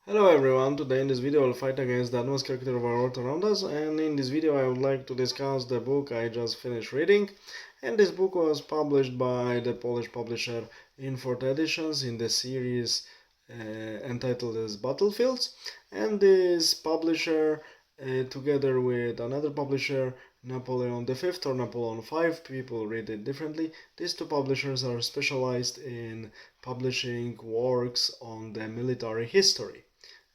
Hello everyone, today in this video I'll fight against the advanced character of our world around us, and in this video I would like to discuss the book I just finished reading. And this book was published by the Polish publisher Infort Editions in the series entitled as Battlefields. And this publisher, together with another publisher, Napoleon V or Napoleon V, people read it differently. These two publishers are specialized in publishing works on the military history,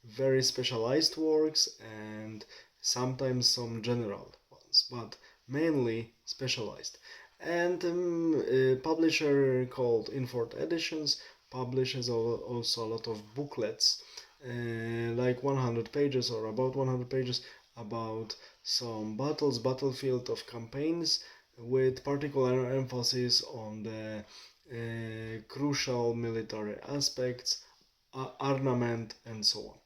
very specialized works and sometimes some general ones, but mainly specialized. And a publisher called Infort Editions publishes also a lot of booklets, like 100 pages or about 100 pages, about some battlefield of campaigns, with particular emphasis on the crucial military aspects, ornament, and so on.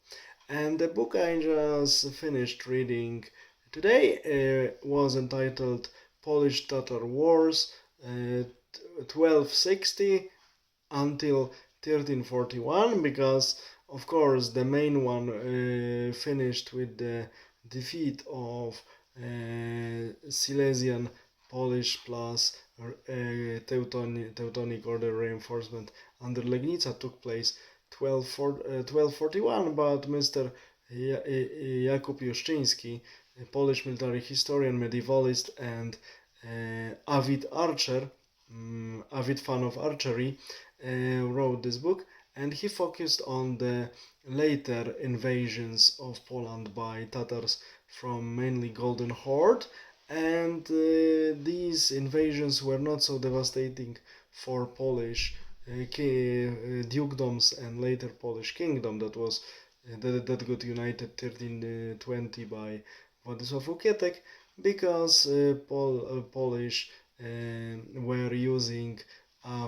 And the book I just finished reading today was entitled Polish-Tatar Wars, 1260 until 1341, because of course the main one finished with the defeat of Silesian Polish plus Teutonic Order reinforcement under Legnica took place 1241, but Mr. Jakub Juszczyński, a Polish military historian, medievalist, and avid archer, avid fan of archery, wrote this book, and he focused on the later invasions of Poland by Tatars from mainly Golden Horde, and these invasions were not so devastating for Polish dukedoms and later Polish kingdom that was that got united 1320 by Władysław Łukietek, because Polish were using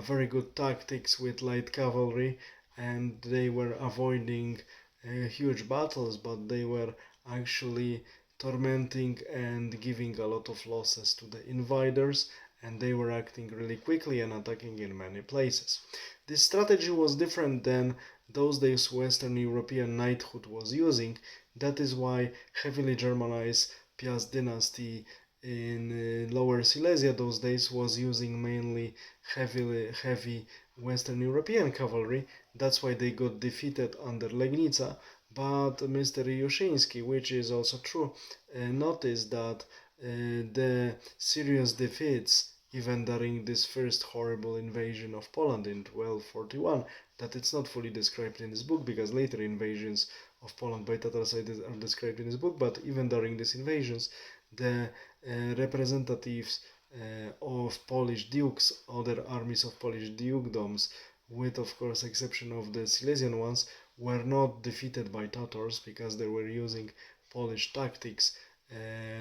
very good tactics with light cavalry, and they were avoiding huge battles, but they were actually tormenting and giving a lot of losses to the invaders, and they were acting really quickly and attacking in many places. This strategy was different than those days Western European knighthood was using. That is why heavily Germanized Piast dynasty in Lower Silesia those days was using mainly heavy Western European cavalry. That's why they got defeated under Legnica. But Mr. Juszczyński, which is also true, noticed that the serious defeats, even during this first horrible invasion of Poland in 1241, that it's not fully described in this book, because later invasions of Poland by Tatars are described in this book, but even during these invasions, the representatives of Polish dukes, other armies of Polish dukedoms, with of course exception of the Silesian ones, were not defeated by Tatars, because they were using Polish tactics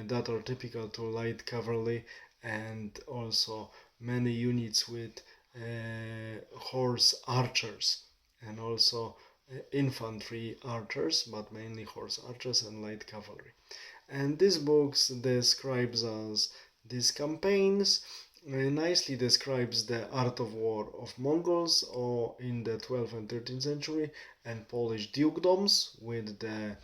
that are typical to light cavalry, and also many units with horse archers, and also infantry archers, but mainly horse archers and light cavalry. And this book describes us these campaigns, nicely describes the art of war of Mongols or in the 12th and 13th century, and Polish dukedoms, with the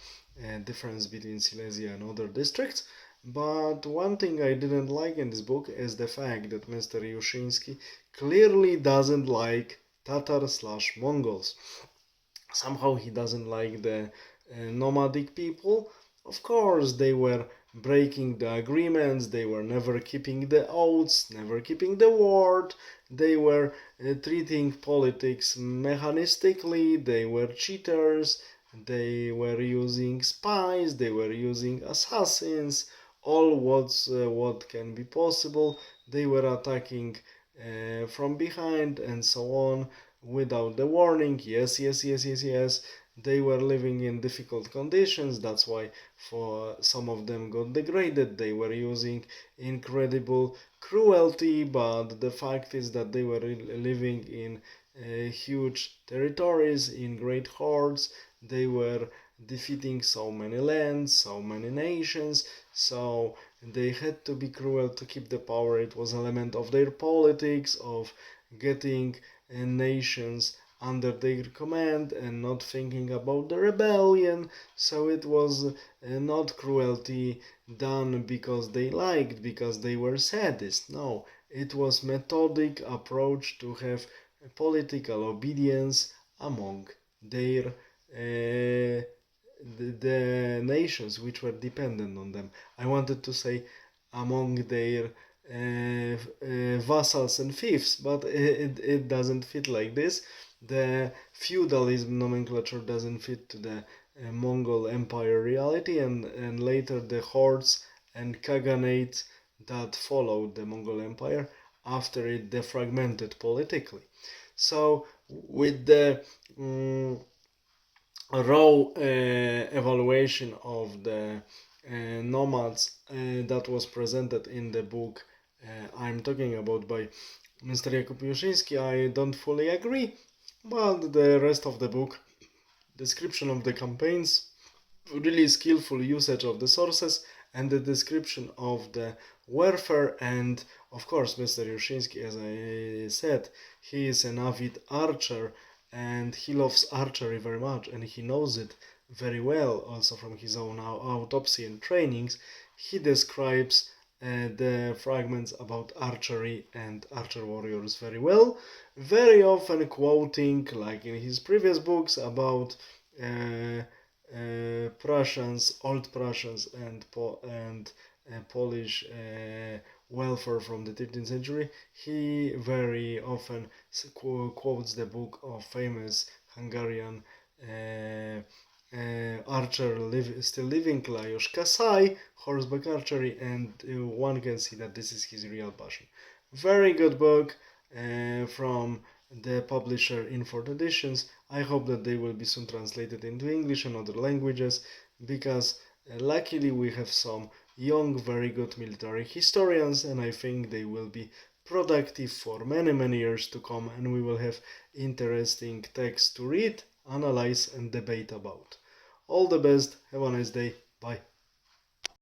difference between Silesia and other districts. But one thing I didn't like in this book is the fact that Mr. Juszczyński clearly doesn't like Tatar/Mongols. Somehow he doesn't like the nomadic people. Of course, they were breaking the agreements, they were never keeping the oaths, never keeping the word, they were treating politics mechanistically, they were cheaters, they were using spies, they were using assassins, all what can be possible. They were attacking from behind and so on, without the warning. Yes, yes, yes, yes, yes. They were living in difficult conditions. That's why for some of them got degraded. They were using incredible cruelty, but the fact is that they were living in huge territories, in great hordes. They were defeating so many lands, so many nations, so they had to be cruel to keep the power. It was an element of their politics, of getting nations under their command and not thinking about the rebellion. So it was not cruelty done because they liked, because they were sadists. No, it was methodic approach to have political obedience among their the nations which were dependent on them. I wanted to say among their vassals and fiefs, but it doesn't fit like this. The feudalism nomenclature doesn't fit to the Mongol Empire reality, and later the hordes and kaganates that followed the Mongol Empire after it defragmented politically. So, with the raw evaluation of the nomads that was presented in the book I'm talking about by Mr. Jakub Juszyński, I don't fully agree, but the rest of the book, description of the campaigns, really skillful usage of the sources, and the description of the warfare, and of course Mr. Juszyński, as I said, he is an avid archer and he loves archery very much and he knows it very well also from his own autopsy and trainings. He describes the fragments about archery and archer warriors very well, very often quoting, like in his previous books, about Prussians, old Prussians, and Polish welfare from the 13th century. He very often quotes the book of famous Hungarian archer still living, Lajos Kasai, horseback archery, and one can see that this is his real passion. Very good book from the publisher in 4th editions. I hope that they will be soon translated into English and other languages, because luckily we have some young, very good military historians, and I think they will be productive for many years to come, and we will have interesting texts to read, analyze, and debate about. All the best, have a nice day, bye.